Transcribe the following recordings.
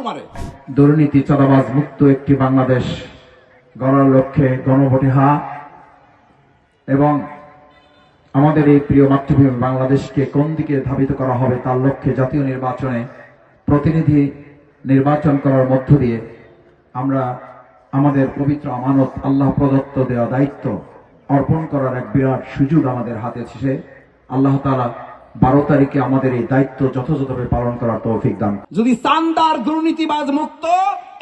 দৌড় মারে। দুর্নীতি চাঁদাবাজ মুক্ত একটি বাংলাদেশ গড়ার লক্ষ্যে গণভোটে হা এবং আমাদের এই প্রিয় মাতৃভূমি বাংলাদেশকে কোন দিকে ধাবিত করা হবে তার লক্ষ্যে জাতীয় নির্বাচনে প্রতিনিধি নির্বাচন করার মধ্য দিয়ে আমরা আমাদের পবিত্র আমানত আল্লাহ প্রদত্ত দেওয়া দায়িত্ব অর্পণ করার এক বিরাট সুযোগ আমাদের হাতে এসেছে। আল্লাহ তাআলা 12 তারিখে আমাদের এই দায়িত্ব যথাযথভাবে পালন করার তৌফিক দান। যদি চাঁদার দুর্নীতিবাজ মুক্ত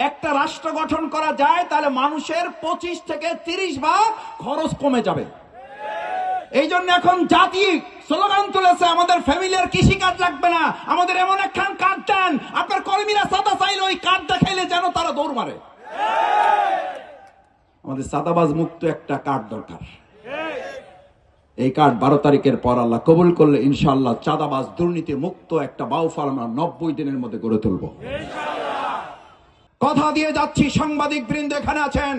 একটা রাষ্ট্র গঠন করা যায় তাহলে মানুষের 25 থেকে 30 ভাগ খরচ কমে যাবে। এই জন্য এখন জাতি স্লোগান তুলেছে, আমাদের ফ্যামিলির কৃষি কার্ড লাগবে না, আমাদের এমন একখান কার্ড দেন, আপনার কর্মীরা চাঁদা চাইলে ওই কার্ড দেখাইলে যেন তারা দৌড় মারে। আমাদের চাঁদাবাজ মুক্ত একটা কার্ড দরকার। এই কার্ড 12 তারিখের পর আল্লাহ কবুল করলে ইনশাআল্লাহ চাঁদাবাজ দুর্নীতি মুক্ত একটা বাউফল আমরা 90 দিনের মধ্যে গড়ে তুলব। কথা দিয়ে যাচ্ছি, সাংবাদিক বৃন্দ এখানে আছেন,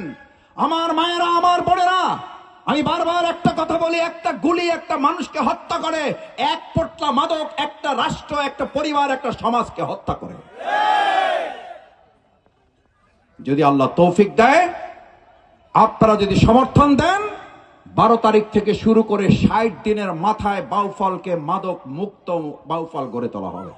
আমার মায়েরা, আমার বোনেরা, আমি বারবার একটা কথা বলি, একটা গুলি একটা মানুষকে হত্যা করে, এক পোটলা মাদক একটা রাষ্ট্র, একটা পরিবার, একটা সমাজকে হত্যা করে। যদি আল্লাহ তৌফিক দেয়, আপনারা যদি সমর্থন দেন, 12 তারিখ থেকে শুরু করে 60 দিনের মাথায় বাউফলকে মাদক মুক্ত বাউফল গড়ে তোলা হবে।